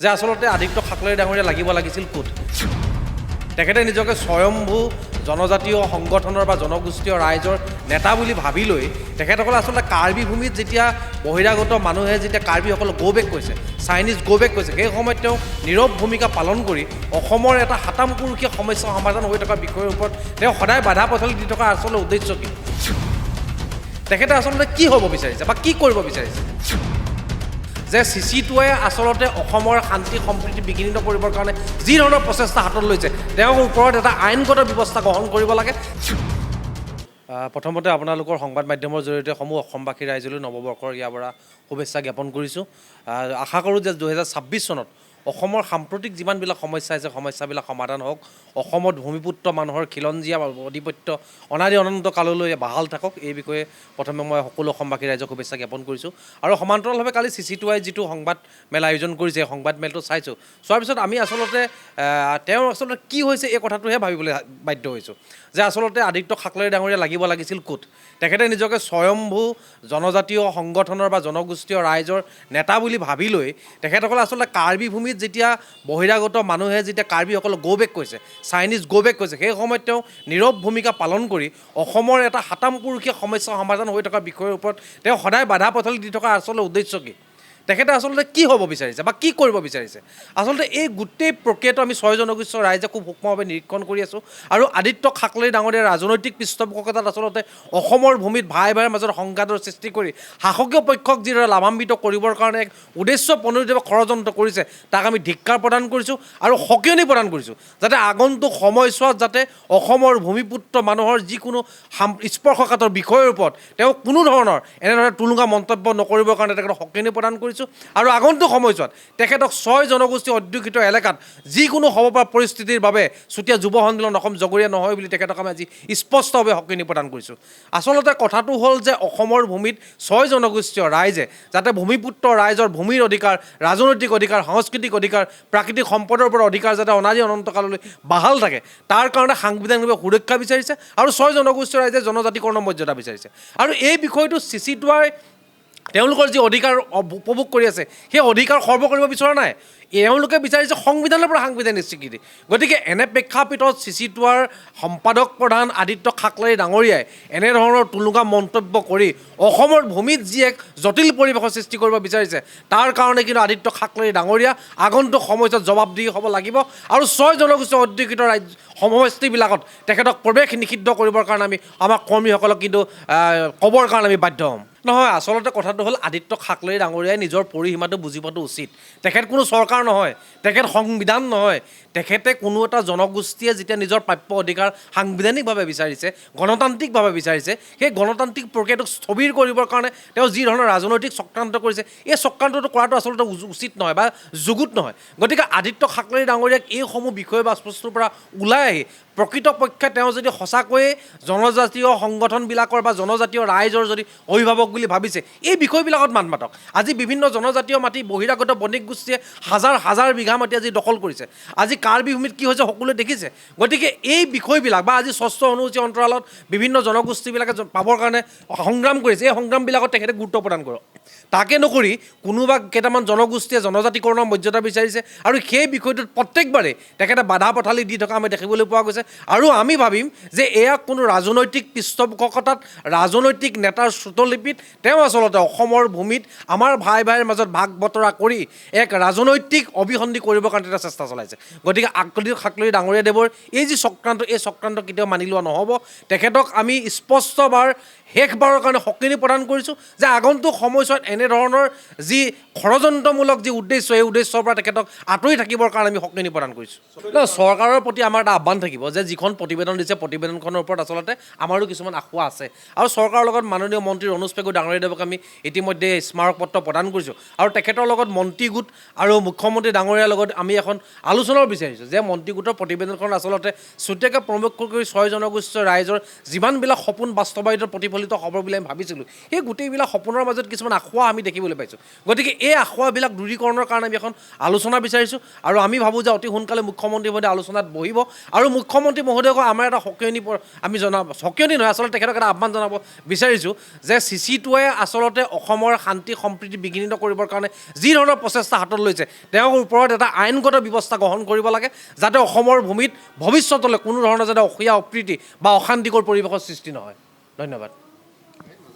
যে আসলতে আদিত্য খাকলাৰী ডাঙৰীয়া লাগিব লাগিছিল ক'ত তেখেতে নিজকে স্বয়ম্ভূ জনজাতীয় সংগঠনৰ বা জনগোষ্ঠীয় ৰাইজৰ নেতা বুলি ভাবি লৈ তেখেতসকলে আচলতে কাৰ্বি ভূমিত যেতিয়া বহিৰাগত মানুহে যেতিয়া কাৰ্বিসকলক গো বেক কৈছে চাইনিজ গো বেক কৈছে সেই সময়ত তেওঁ নীৰৱ ভূমিকা পালন কৰি অসমৰ এটা হাতামপুৰুষীয়া সমস্যা সমাধান হৈ থকা বিষয়ৰ ওপৰত তেওঁ সদায় বাধা পথালি দি থকা আচলতে উদ্দেশ্য কি তেখেতে আচলতে কি হ'ব বিচাৰিছে বা কি কৰিব বিচাৰিছে যে চিচিটোৱে আচলতে অসমৰ শান্তি সম্প্ৰীতি বিঘ্নিত কৰিবৰ কাৰণে যি ধৰণৰ প্ৰচেষ্টা হাতত লৈছে তেওঁৰ ওপৰত এটা আইনগত ব্যৱস্থা গ্ৰহণ কৰিব লাগে প্ৰথমতে আপোনালোকৰ সংবাদ মাধ্যমৰ জৰিয়তে সমূহ অসমবাসী ৰাইজলৈ নৱবৰ্ষৰ ইয়াৰ পৰা শুভেচ্ছা জ্ঞাপন কৰিছোঁ আশা কৰোঁ যে 2026 চনত অসমৰ সাম্প্ৰতিক যিমানবিলাক সমস্যা আছে সমস্যাবিলাক সমাধান হওক অসমত ভূমিপুত্ৰ মানুহৰ খিলঞ্জীয়া আধিপত্য অনাদি অনন্ত কাললৈ বাহাল থাকক এই বিষয়ে প্ৰথমে মই সকলো অসমবাসী ৰাইজক শুভেচ্ছা জ্ঞাপন কৰিছোঁ আৰু সমান্তৰালভাৱে কালি চিচিটোৱাই যিটো সংবাদ মেল আয়োজন কৰিছে সংবাদ মেলটো চাইছোঁ চোৱাৰ পিছত আমি আচলতে তেওঁ আচলতে কি হৈছে এই কথাটোহে ভাবিবলৈ বাধ্য হৈছোঁ যে আচলতে আদিত্য খাকলাৰী ডাঙৰীয়া লাগিব লাগিছিল ক'ত তেখেতে নিজকে স্বয়ম্ভূ জনজাতীয় সংগঠনৰ বা জনগোষ্ঠীয় ৰাইজৰ নেতা বুলি ভাবি লৈ তেখেতসকলে আচলতে কাৰ্বি ভূমিত যেতিয়া বহিৰাগত মানুহে যেতিয়া কাৰ্বিসকলক গো বেক কৈছে চাইনিজ গো বেক কৈছে সেই সময়ত তেওঁ নীৰৱ ভূমিকা পালন কৰি অসমৰ এটা হাতামপুৰুষীয়া সমস্যা সমাধান হৈ থকা বিষয়ৰ ওপৰত তেওঁ সদায় বাধা পথালি দি থকা আচলতে উদ্দেশ্য কি তেখেতে আচলতে কি হ'ব বিচাৰিছে বা কি কৰিব বিচাৰিছে আচলতে এই গোটেই প্ৰক্ৰিয়াটো আমি 6 জনগোষ্ঠীয় ৰাইজে খুব সূক্ষ্মভাৱে নিৰীক্ষণ কৰি আছোঁ আৰু আদিত্য খাকলাৰী ডাঙৰীয়াৰ ৰাজনৈতিক পৃষ্ঠপোষকতাত আচলতে অসমৰ ভূমিত ভাই ভাইৰ মাজত সংঘাতৰ সৃষ্টি কৰি শাসকীয় পক্ষক যিদৰে লাভান্বিত কৰিবৰ কাৰণে এক উদ্দেশ্য প্ৰণোদিতভাৱে ষড়যন্ত্ৰ কৰিছে তাক আমি ধিক্কাৰ প্ৰদান কৰিছোঁ আৰু সকিয়নি প্ৰদান কৰিছোঁ যাতে আগন্তুক সময়ছোৱাত যাতে অসমৰ ভূমিপুত্ৰ মানুহৰ যিকোনো স্পৰ্শকাতৰ বিষয়ৰ ওপৰত তেওঁ কোনো ধৰণৰ এনেধৰণৰ টুলুঙা মন্তব্য নকৰিবৰ কাৰণে তেখেতক সকিয়নি প্ৰদান কৰিছোঁ আৰু আগন্তুক সময়ছোৱাত তেখেতক 6 জনগোষ্ঠী অধ্যুষিত এলেকাত যিকোনো হ'ব পৰা পৰিস্থিতিৰ বাবে চুতীয়া যুৱ সন্মিলন অসম জগৰীয়া নহয় বুলি তেখেতক আমি আজি স্পষ্টভাৱে সকিয়নি প্ৰদান কৰিছোঁ আচলতে কথাটো হ'ল যে অসমৰ ভূমিত 6 জনগোষ্ঠীয় ৰাইজে যাতে ভূমিপুত্ৰ ৰাইজৰ ভূমিৰ অধিকাৰ ৰাজনৈতিক অধিকাৰ সাংস্কৃতিক অধিকাৰ প্ৰাকৃতিক সম্পদৰ পৰা অধিকাৰ যাতে অনাদি অনন্তকাললৈ বাহাল থাকে তাৰ কাৰণে সাংবিধানিকভাৱে সুৰক্ষা বিচাৰিছে আৰু 6 জনগোষ্ঠীয় ৰাইজে জনজাতিকৰণৰ মৰ্যাদা বিচাৰিছে আৰু এই বিষয়টো চিচিটোৱাই তেওঁলোকৰ যি অধিকাৰ উপভোগ কৰি আছে সেই অধিকাৰ সৰ্ব কৰিব বিচৰা নাই এওঁলোকে বিচাৰিছে সংবিধানৰ পৰা সাংবিধানিক স্বীকৃতি গতিকে এনে প্ৰেক্ষাপটত চিচিটোৱাৰ সম্পাদক প্ৰধান আদিত্য খাকলাৰী ডাঙৰীয়াই এনেধৰণৰ টুলুঙা মন্তব্য কৰি অসমৰ ভূমিত যি এক জটিল পৰিৱেশৰ সৃষ্টি কৰিব বিচাৰিছে তাৰ কাৰণে কিন্তু আদিত্য খাকলাৰী ডাঙৰীয়া আগন্তুক সময়ছোৱাত জবাবদিহি হ'ব লাগিব আৰু 6 জনগোষ্ঠী অধ্যুষিত ৰাজ্য সমষ্টিবিলাকত তেখেতক প্ৰৱেশ নিষিদ্ধ কৰিবৰ কাৰণে আমি আমাৰ কৰ্মীসকলক কিন্তু ক'বৰ কাৰণে আমি বাধ্য হ'ম নহয় আচলতে কথাটো হ'ল আদিত্য খাকলাৰী ডাঙৰীয়াই নিজৰ পৰিসীমাটো বুজি পোৱাটো উচিত তেখেত কোনো চৰকাৰ নহয় তেখেত সংবিধান নহয় তেখেতে কোনো এটা জনগোষ্ঠীয়ে যেতিয়া নিজৰ প্ৰাপ্য অধিকাৰ সাংবিধানিকভাৱে বিচাৰিছে গণতান্ত্ৰিকভাৱে বিচাৰিছে সেই গণতান্ত্ৰিক প্ৰক্ৰিয়াটোক স্থবিৰ কৰিবৰ কাৰণে তেওঁ যি ধৰণৰ ৰাজনৈতিক চক্ৰান্ত কৰিছে এই চক্ৰান্তটো কৰাটো আচলতে উচিত নহয় বা যুগুত নহয় গতিকে আদিত্য খাকলাৰী ডাঙৰীয়াক এইসমূহ বিষয় বা বস্তুৰ পৰা ওলাই আহি প্ৰকৃতপক্ষে তেওঁ যদি সঁচাকৈয়ে জনজাতীয় সংগঠনবিলাকৰ বা জনজাতীয় ৰাইজৰ যদি অভিভাৱক বুলি ভাবিছে এই বিষয়বিলাকত মাত মাতক আজি বিভিন্ন জনজাতীয় মাটি বহিৰাগত বণিক গোষ্ঠীয়ে হাজাৰ হাজাৰ বিঘা মাটি আজি দখল কৰিছে আজি কাৰ্বি ভূমিত কি হৈছে সকলোৱে দেখিছে গতিকে এই বিষয়বিলাক বা আজি 6ষ্ঠ অনুসূচী অন্তৰালত বিভিন্ন জনগোষ্ঠীবিলাকে পাবৰ কাৰণে সংগ্ৰাম কৰিছে এই সংগ্ৰামবিলাকত তেখেতে গুৰুত্ব প্ৰদান কৰক তাকে নকৰি কোনোবা কেইটামান জনগোষ্ঠীয়ে জনজাতিকৰণৰ মৰ্যাদা বিচাৰিছে আৰু সেই বিষয়টোত প্ৰত্যেকবাৰে তেখেতে বাধা পথালি দি থকা আমি দেখিবলৈ পোৱা গৈছে আৰু আমি ভাবিম যে এয়া কোনো ৰাজনৈতিক পৃষ্ঠপোষকতাত ৰাজনৈতিক নেতাৰ শ্ৰুতলিপিত তেওঁ আচলতে অসমৰ ভূমিত আমাৰ ভাই ভাইৰ মাজত ভাগ বতৰা কৰি এক ৰাজনৈতিক অভিসন্ধি কৰিবৰ কাৰণে এটা চেষ্টা চলাইছে গতিকে আদিত্য খাকলাৰী ডাঙৰীয়াদেৱৰ এই যি চক্ৰান্ত এই চক্ৰান্ত কেতিয়াও মানি লোৱা নহ'ব তেখেতক আমি স্পষ্টবাৰ শেষবাৰৰ কাৰণে সকিয়নি প্ৰদান কৰিছোঁ যে আগন্তুক সময়ছোৱাত এনেধৰণৰ যি ষড়যন্ত্ৰমূলক যি উদ্দেশ্য এই উদ্দেশ্যৰ পৰা তেখেতক আঁতৰি থাকিবৰ কাৰণে আমি সকিয়নি প্ৰদান কৰিছোঁ চৰকাৰৰ প্ৰতি আমাৰ এটা আহ্বান থাকিব যে যিখন প্ৰতিবেদন দিছে প্ৰতিবেদনখনৰ ওপৰত আচলতে আমাৰো কিছুমান আশা আছে আৰু চৰকাৰৰ লগত মাননীয় মন্ত্ৰী ৰণোজ পেগু ডাঙৰীয়াদেৱক আমি ইতিমধ্যে স্মাৰক পত্ৰ প্ৰদান কৰিছোঁ আৰু তেখেতৰ লগত মন্ত্ৰী গোট আৰু মুখ্যমন্ত্ৰী ডাঙৰীয়াৰ লগত আমি এখন আলোচনাও বিচাৰিছোঁ যে মন্ত্ৰী গোটৰ প্ৰতিবেদনখন আচলতে চুতীয়াকৈ প্ৰমুখ কৰি 6 জনগোষ্ঠীয় ৰাইজৰ যিমানবিলাক সপোন বাস্তৱায়িত প্ৰতিফলিত হ'ব বুলি আমি ভাবিছিলোঁ সেই গোটেইবিলাক সপোনৰ মাজত কিছুমান আশা আমি দেখিবলৈ পাইছোঁ গতিকে এই আশাবিলাক দূৰীকৰণৰ কাৰণে আমি এখন আলোচনা বিচাৰিছোঁ আৰু আমি ভাবোঁ যে অতি সোনকালে মুখ্যমন্ত্ৰীৰ সৈতে আলোচনাত বহিব আৰু মুখ্যমন্ত্ৰী মুখ্যমন্ত্ৰী মহোদয়ক আমাৰ এটা সকিয়নি আমি জনাব, সকিয়নি নহয় আচলতে তেখেতক এটা আহ্বান জনাব বিচাৰিছোঁ যে CC2ৱে আচলতে অসমৰ শান্তি সম্প্ৰীতি বিঘ্নিত কৰিবৰ কাৰণে যি ধৰণৰ প্ৰচেষ্টা হাতত লৈছে তেওঁৰ ওপৰত এটা আইনগত ব্যৱস্থা গ্ৰহণ কৰিব লাগে, যাতে অসমৰ ভূমিত ভৱিষ্যতলৈ কোনো ধৰণৰ যাতে অসূয়া অপ্ৰীতি বা অশান্তিকৰ পৰিৱেশৰ সৃষ্টি নহয়। ধন্যবাদ।